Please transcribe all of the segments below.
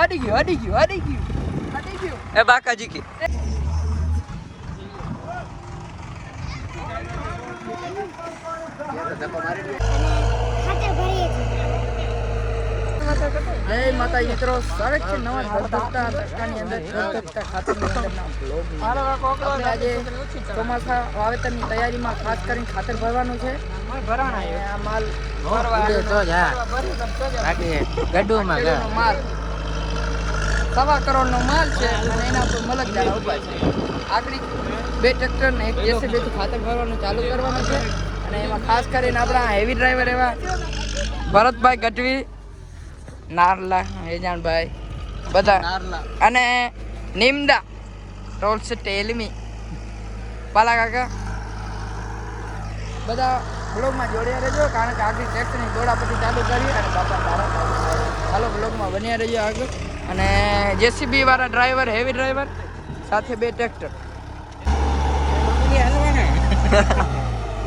અડી ગયું એ બાકાજી કી જય માતા મિત્રો, સ્વાગત છે નવા ધબધબતા તડકાની અંદર, ધબધબતા ખાતરની અંદરના બ્લોગમાં. આપણે આજે ચોમાસા વાવેતરની તૈયારીમાં ખાસ કરીને ખાતર ભરવાનું છે. આ માલ માલ 1.25 કરોડનો માલ છે અને એના પર મલકદાર ઉભા છે. આગળ 2 ટ્રેક્ટર ને 1 જેસીબી ખાતર ભરવાનું ચાલુ કરવાનું છે. અને એમાં ખાસ કરીને આપણા હેવી ડ્રાઈવર એવા ભરતભાઈ ગઢવી, નારલા હેજાણભાઈ બધા અને નિમદા રોલ્સ ટેલમી પાલા કાકા બધા બ્લોગમાં જોડ્યા રહેજો, કારણ કે આગળ ટ્રેક્ટરની દોડા પછી ચાલુ કરી અને બાપા તારા ચાલો બ્લોગમાં બન્યા રહીજો આગળ. અને જેસીબી વાળા ડ્રાઈવર, હેવી ડ્રાઈવર સાથે 2 ટ્રેક્ટર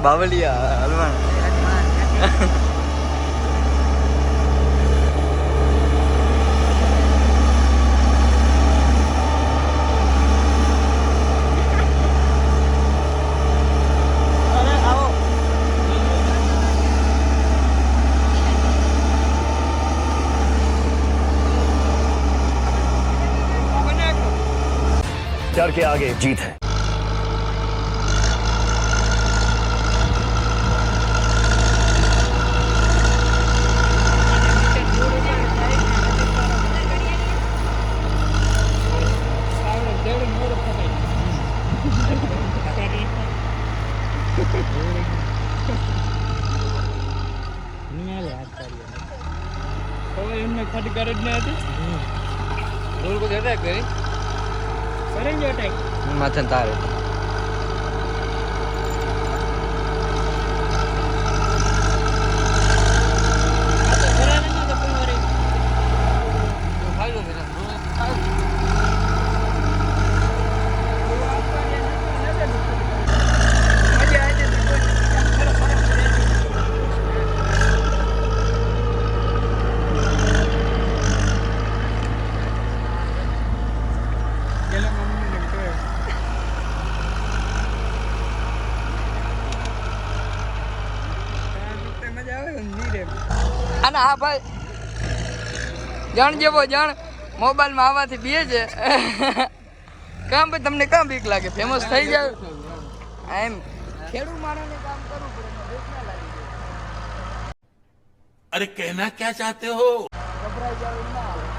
બાવલિયા હલવાના. डर के आगे जीत है. માથે તારે અને હા ભાઈ જણ જેવો જણ મોબાઈલમાં આવવાથી બે છે. કામ ભાઈ તમને કામ બીક લાગે? ફેમસ થઈ જાવ એમ ખેડૂત માણસને કામ કરવું પડે, બીક ના લાગી જાય. अरे कहना क्या चाहते हो? ગભરાઈ જાવ ના આવે.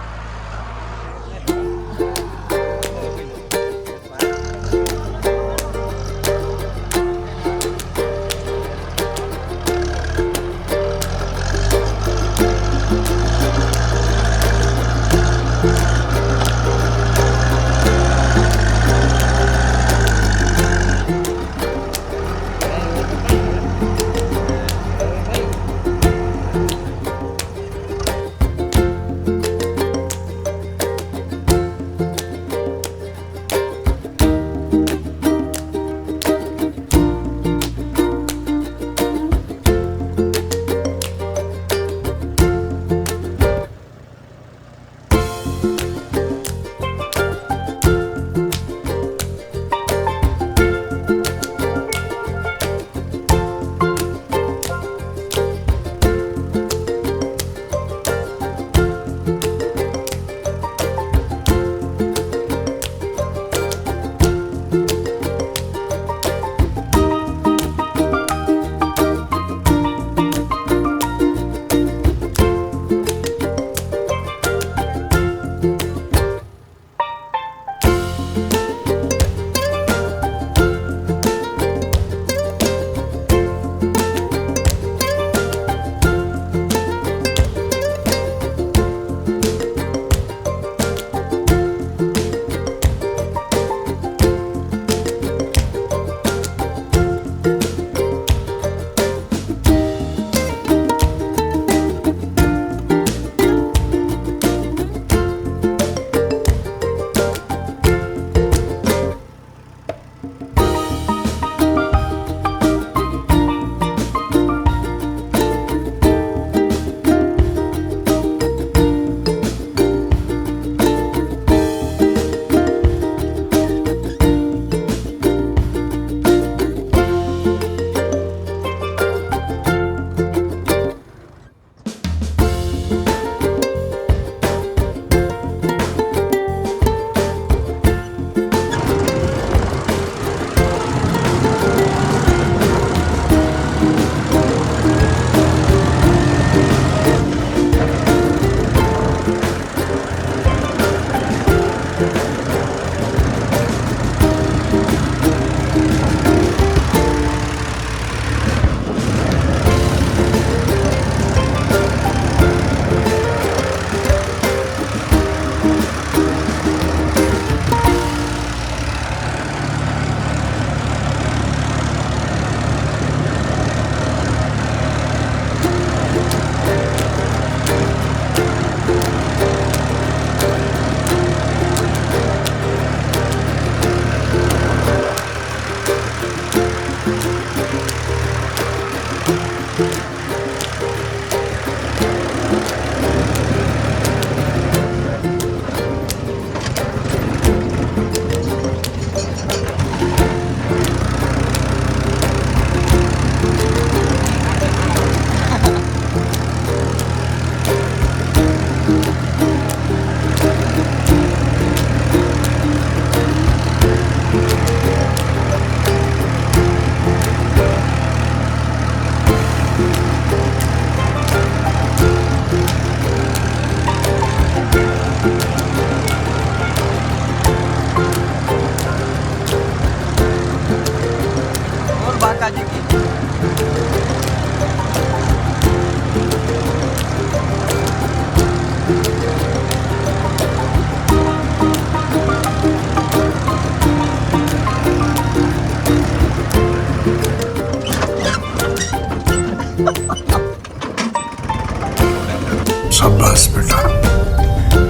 शाबाश बेटा,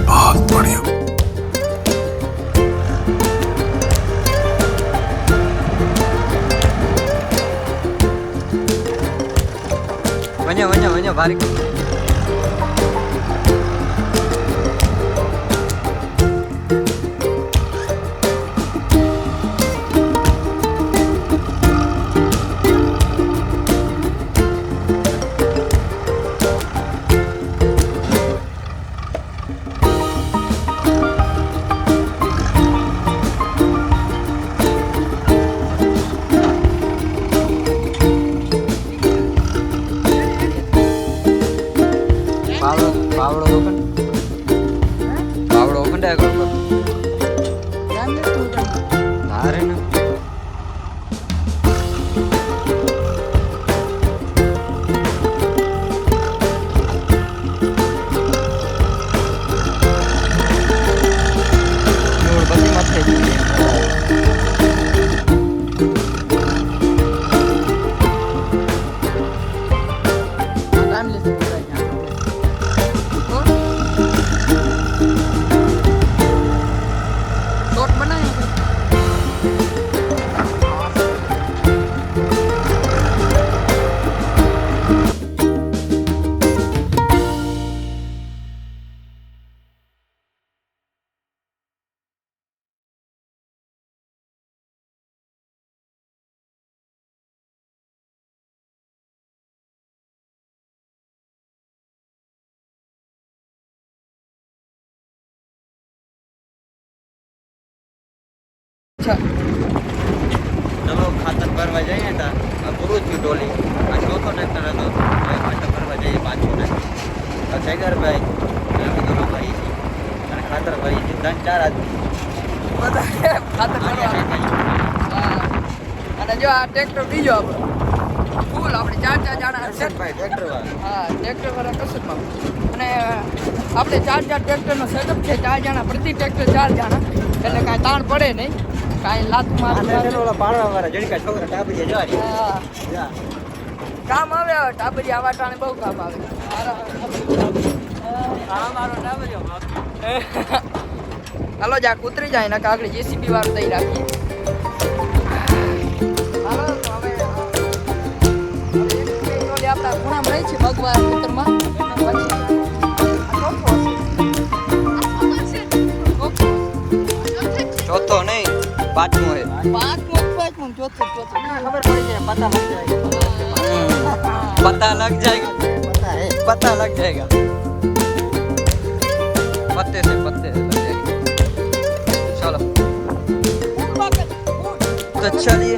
बहुत बढ़िया। વણ્યો ભારી પાવડો ઓપન ડાય કરો તારે ને બધી માથે ચલો ખાતર ભરવા જઈએ ને આ પૂરું થયું ડોલી આ ચોથો ટ્રેક્ટર હતો ખાતર ભરવા જઈએ પાછું ને શેખરભાઈ કીધું ભાઈ છે અને ખાતર ભરી છે 3-4 આદમી બધા ખાતર ભરવા. અને જો આ ટ્રેક્ટર બીજો આપણો ફૂલ આપણે 4 જણા હર્ષદભાઈ ટ્રેક્ટર વાળા હા ટ્રેક્ટર વાળા કસરમાં અને આપણે 4 ટ્રેક્ટરનો સેટઅપ છે 4 જણા પ્રતિ ટ્રેક્ટર 4 જણા એટલે કાંઈ તાણ પડે નહીં કાંઈ લાત માર પાડવા વાળા જણકા છોકરા ટાબરીએ જવાની કામ આવે હવે ટાબરી આવા ટાણે બહુ કામ આવે હાલો જા ઉતરી જાય ને કાગડી જેસીબી વાળું દઈ રાખીએ હાલો તો હવે આપણા ખૂણામાં રહી છે ભગવાન ખેતરમાં ચોથો નહીં પાંચમો હે પાંચમું ચોથું ખબર પડી જાય पता लग जाएगा पता लग जाएगा पत्ते से लग जाएगा चलो तो चलिए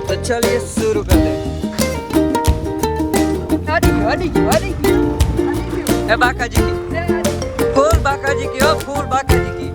तो चलिए शुरू करते हैं बाका जी की फूल बाका जी की हो फूल बाका जी की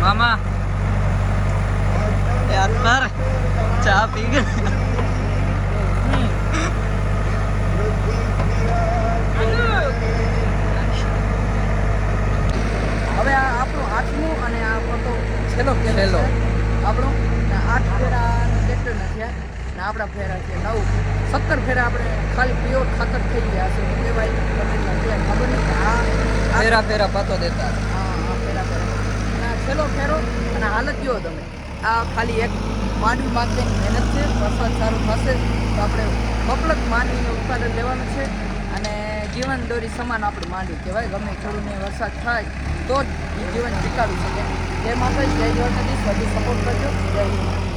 मामा यार पर चा पी गए હવે આ આપણું 8મું અને આ આપણો છેલ્લો આપણો 8 ફેરા ટ્રેક્ટર નથી અને આપણા ફેરા છે 9 17 ફેરા આપણે ખાલી પ્યોર ખાતર થઈ ગયા છે કે ભાઈ તમને ખબર નહીં કે આ ફેરા ફેરા પાતો દેતા હા ફેરા અને આ છેલ્લો ફેરો અને હાલત જુઓ તમે આ ખાલી એક માંડવી માટેની મહેનત છે વરસાદ સારું થશે તો આપણે મફલક માંડવીનું ઉત્પાદન લેવાનું છે અને જીવન દોરી સમાન આપણે માંડવી કહેવાય ગમે ખેડૂતને વરસાદ થાય તો જ એ જીવન જીકાવી શકે તે માટે જય દ્વારકાધીશ વધુ સપોર્ટ કરજો જય હિન્દ